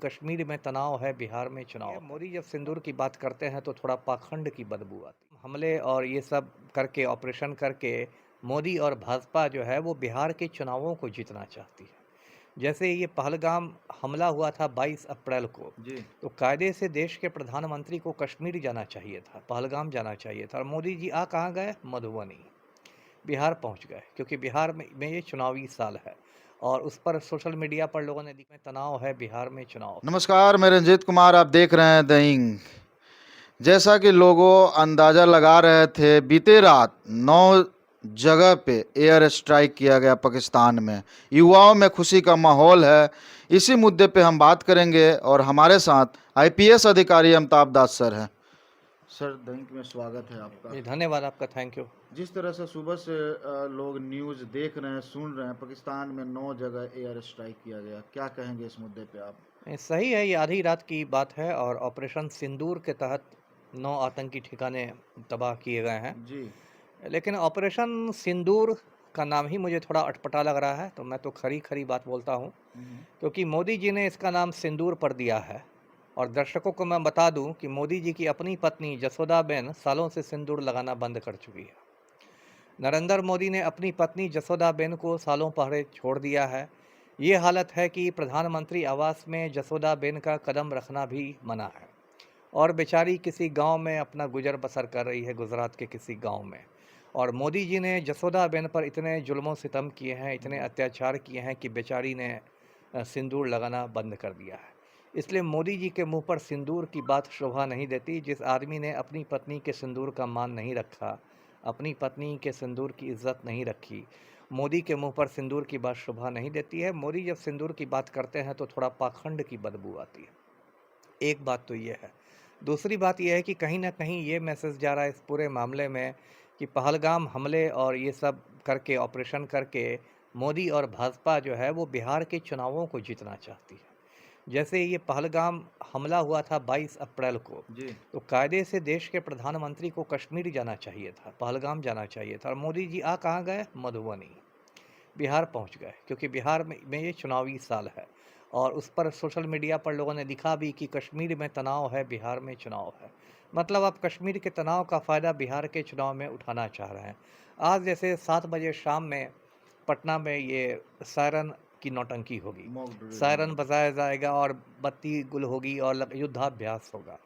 कश्मीर में तनाव है, बिहार में चुनाव है। मोदी जब सिंदूर की बात करते हैं तो थोड़ा पाखंड की बदबू आती है। हमले और ये सब करके ऑपरेशन करके मोदी और भाजपा जो है वो बिहार के चुनावों को जीतना चाहती है। जैसे ये पहलगाम हमला हुआ था 22 अप्रैल को, जी। तो कायदे से देश के प्रधानमंत्री को कश्मीर जाना चाहिए था, पहलगाम जाना चाहिए था और मोदी जी कहाँ गए? मधुबनी। बिहार पहुंच गए क्योंकि बिहार में ये चुनावी साल है और उस पर सोशल मीडिया पर लोगों ने दिखा तनाव है, बिहार में चुनाव। नमस्कार, मैं रंजीत कुमार, आप देख रहे हैं द हिंग। जैसा कि लोगों अंदाज़ा लगा रहे थे, बीते रात 9 जगह पे एयर स्ट्राइक किया गया पाकिस्तान में। युवाओं में खुशी का माहौल है। इसी मुद्दे पे हम बात करेंगे और हमारे साथ आईपीएस अधिकारी अमिताभ दास सर हैं। सर, द हिंग में स्वागत है आपका। जी धन्यवाद आपका, थैंक यू। जिस तरह से सुबह से लोग न्यूज़ देख रहे हैं, सुन रहे हैं, पाकिस्तान में 9 जगह एयर स्ट्राइक किया गया, क्या कहेंगे इस मुद्दे पे आप? सही है, ये आधी रात की बात है और ऑपरेशन सिंदूर के तहत 9 आतंकी ठिकाने तबाह किए गए हैं। जी। लेकिन ऑपरेशन सिंदूर का नाम ही मुझे थोड़ा अटपटा लग रहा है, तो मैं तो खरी खरी बात बोलता हूँ क्योंकि मोदी जी ने इसका नाम सिंदूर पर दिया है। और दर्शकों को मैं बता दूं कि मोदी जी की अपनी पत्नी जसोदाबेन सालों से सिंदूर लगाना बंद कर चुकी है। नरेंद्र मोदी ने अपनी पत्नी जसोदाबेन को सालों पहले छोड़ दिया है। ये हालत है कि प्रधानमंत्री आवास में जसोदाबेन का कदम रखना भी मना है और बेचारी किसी गांव में अपना गुजर बसर कर रही है, गुजरात के किसी गांव में। और मोदी जी ने जसोदाबेन पर इतने जुल्मों सितम किए हैं, इतने अत्याचार किए हैं कि बेचारी ने सिंदूर लगाना बंद कर दिया है। इसलिए मोदी जी के मुंह पर सिंदूर की बात शोभा नहीं देती। जिस आदमी ने अपनी पत्नी के सिंदूर का मान नहीं रखा, अपनी पत्नी के सिंदूर की इज्जत नहीं रखी, मोदी के मुंह पर सिंदूर की बात शोभा नहीं देती है। मोदी जब सिंदूर की बात करते हैं तो थोड़ा पाखंड की बदबू आती है। एक बात तो ये है। दूसरी बात यह है कि कहीं न कहीं ये मैसेज जा रहा है इस पूरे मामले में कि पहलगाम हमले और ये सब करके ऑपरेशन करके मोदी और भाजपा जो है वो बिहार के चुनावों को जीतना चाहती है। जैसे ये पहलगाम हमला हुआ था 22 अप्रैल को, जी। तो कायदे से देश के प्रधानमंत्री को कश्मीर जाना चाहिए था, पहलगाम जाना चाहिए था और मोदी जी कहाँ गए? मधुबनी। बिहार पहुंच गए क्योंकि बिहार में ये चुनावी साल है और उस पर सोशल मीडिया पर लोगों ने दिखा भी कि कश्मीर में तनाव है, बिहार में चुनाव है। मतलब आप कश्मीर के तनाव का फ़ायदा बिहार के चुनाव में उठाना चाह रहे हैं। आज जैसे 7 बजे शाम में पटना में ये सायरन की नौटंकी होगी, मॉक ड्रिल, सायरन हाँ। बजाया जाएगा और बत्ती गुल होगी और युद्धाभ्यास होगा।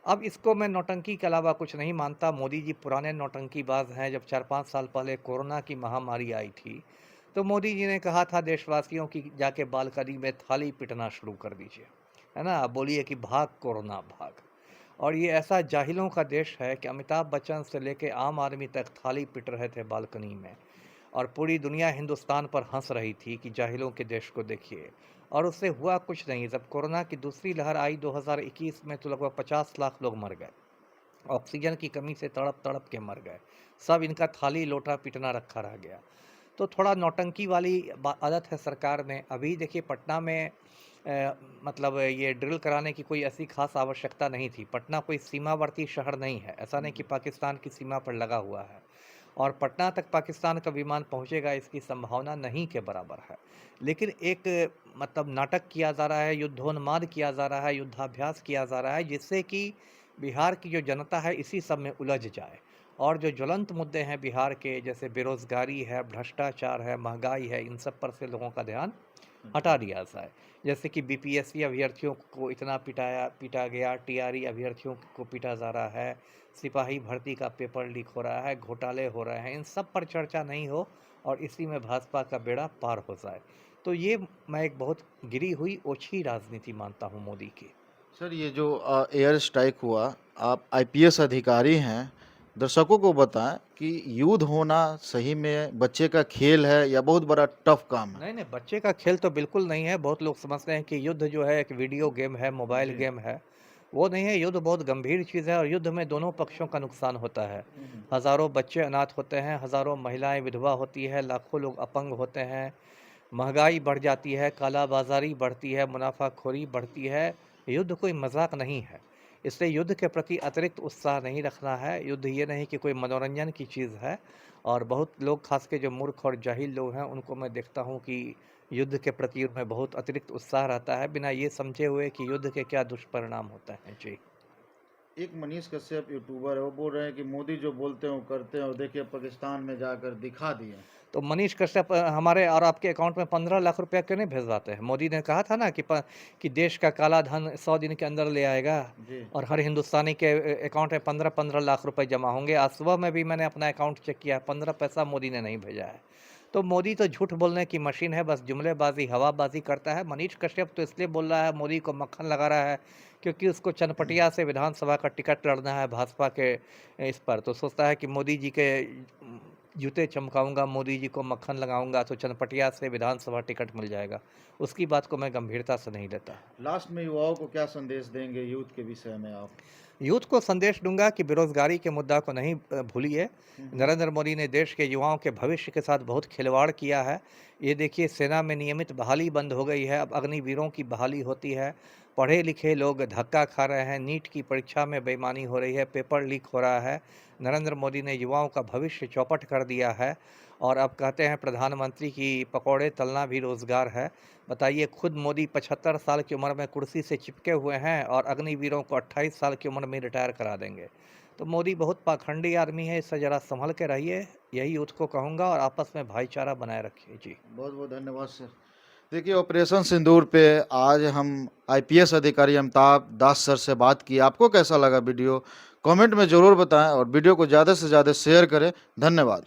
अब इसको मैं नौटंकी के अलावा कुछ नहीं मानता। मोदी जी पुराने नौटंकीबाज हैं। जब 4-5 साल पहले कोरोना की महामारी आई थी, तो मोदी जी ने कहा था देशवासियों की जाके बालकनी में थाली पीटना शुरू कर दीजिए, है ना? बोलिए कि भाग कोरोना भाग। और ये ऐसा जाहिलों का देश है कि अमिताभ बच्चन से लेके आम आदमी तक थाली पीट रहे थे बालकनी में और पूरी दुनिया हिंदुस्तान पर हंस रही थी कि जाहिलों के देश को देखिए। और उससे हुआ कुछ नहीं। जब कोरोना की दूसरी लहर आई 2021 में तो लगभग 50 लाख लोग मर गए, ऑक्सीजन की कमी से तड़प तड़प के मर गए। सब इनका थाली लोटा पीटना रखा रह गया। तो थोड़ा नौटंकी वाली आदत है सरकार में। अभी देखिए पटना में मतलब ये ड्रिल कराने की कोई ऐसी खास आवश्यकता नहीं थी। पटना कोई सीमावर्ती शहर नहीं है, ऐसा नहीं कि पाकिस्तान की सीमा पर लगा हुआ है और पटना तक पाकिस्तान का विमान पहुंचेगा इसकी संभावना नहीं के बराबर है। लेकिन एक मतलब नाटक किया जा रहा है, युद्धोन्माद किया जा रहा है, युद्धाभ्यास किया जा रहा है जिससे कि बिहार की जो जनता है इसी सब में उलझ जाए और जो ज्वलंत मुद्दे हैं बिहार के, जैसे बेरोजगारी है, भ्रष्टाचार है, महंगाई है, इन सब पर से लोगों का ध्यान हटा दिया जाए। जैसे कि बीपीएससी अभ्यर्थियों को इतना पीटा गया, टीआरई अभ्यर्थियों को पीटा जा रहा है, सिपाही भर्ती का पेपर लीक हो रहा है, घोटाले हो रहे हैं, इन सब पर चर्चा नहीं हो और इसी में भाजपा का बेड़ा पार हो जाए। तो ये मैं एक बहुत गिरी हुई ओछी राजनीति मानता हूँ मोदी की। सर, ये जो एयर स्ट्राइक हुआ, आप आईपीएस अधिकारी हैं, दर्शकों को बताएं कि युद्ध होना सही में बच्चे का खेल है या बहुत बड़ा टफ काम है? नहीं, नहीं, बच्चे का खेल तो बिल्कुल नहीं है। बहुत लोग समझते हैं कि युद्ध जो है एक वीडियो गेम है, मोबाइल जी। गेम है। वो नहीं है, युद्ध बहुत गंभीर चीज़ है और युद्ध में दोनों पक्षों का नुकसान होता है। हज़ारों बच्चे अनाथ होते हैं, हज़ारों महिलाएं विधवा होती है, लाखों लोग अपंग होते हैं, महंगाई बढ़ जाती है, कालाबाज़ारी बढ़ती है, मुनाफाखोरी बढ़ती है। युद्ध कोई मज़ाक नहीं है। इसलिए युद्ध के प्रति अतिरिक्त उत्साह नहीं रखना है। युद्ध ये नहीं कि कोई मनोरंजन की चीज़ है और बहुत लोग ख़ास के जो मूर्ख और जाहिल लोग हैं उनको मैं देखता हूँ कि युद्ध के प्रति उनमें बहुत अतिरिक्त उत्साह रहता है, बिना ये समझे हुए कि युद्ध के क्या दुष्परिणाम होते हैं। जी। एक मनीष कश्यप यूट्यूबर है, वो बोल रहे हैं कि मोदी जो बोलते हैं वो करते हैं, और देखिए पाकिस्तान में जाकर दिखा दिए। तो मनीष कश्यप हमारे और आपके अकाउंट में 15 लाख रुपया क्यों नहीं भेजवाते हैं? मोदी ने कहा था ना कि देश का काला धन 100 दिन के अंदर ले आएगा जी। और हर हिंदुस्तानी के अकाउंट में 15-15 लाख रुपए जमा होंगे। आज सुबह में भी मैंने अपना अकाउंट चेक किया, 15 पैसा मोदी ने नहीं भेजा है। तो मोदी तो झूठ बोलने की मशीन है, बस जुमलेबाजी, हवाबाजी करता है। मनीष कश्यप तो इसलिए बोल रहा है, मोदी को मक्खन लगा रहा है, क्योंकि उसको चनपटिया से विधानसभा का टिकट लड़ना है भाजपा के इस पर। तो सोचता है कि मोदी जी के जूते चमकाऊंगा, मोदी जी को मक्खन लगाऊंगा तो चनपटिया से विधानसभा टिकट मिल जाएगा। उसकी बात को मैं गंभीरता से नहीं लेता। लास्ट में युवाओं को क्या संदेश देंगे यूथ के विषय में आप? यूथ को संदेश दूंगा कि बेरोजगारी के मुद्दा को नहीं भूलिए। नरेंद्र मोदी ने देश के युवाओं के भविष्य के साथ बहुत खिलवाड़ किया है। ये देखिए, सेना में नियमित बहाली बंद हो गई है, अब अग्निवीरों की बहाली होती है। पढ़े लिखे लोग धक्का खा रहे हैं, नीट की परीक्षा में बेईमानी हो रही है, पेपर लीक हो रहा है। नरेंद्र मोदी ने युवाओं का भविष्य चौपट कर दिया है। और अब कहते हैं प्रधानमंत्री की पकौड़े तलना भी रोजगार है। बताइए, खुद मोदी 75 साल की उम्र में कुर्सी से चिपके हुए हैं और अग्निवीरों को 28 साल की उम्र में रिटायर करा देंगे। तो मोदी बहुत पाखंडी आदमी है, इससे ज़रा संभल के रहिए, यही यूथ को कहूँगा, और आपस में भाईचारा बनाए रखिए। जी। बहुत बहुत धन्यवाद सर। देखिए, ऑपरेशन सिंदूर पे आज हम आईपीएस अधिकारी अमिताभ दास सर से बात की। आपको कैसा लगा वीडियो? कमेंट में ज़रूर बताएं और वीडियो को ज़्यादा से ज़्यादा शेयर करें। धन्यवाद।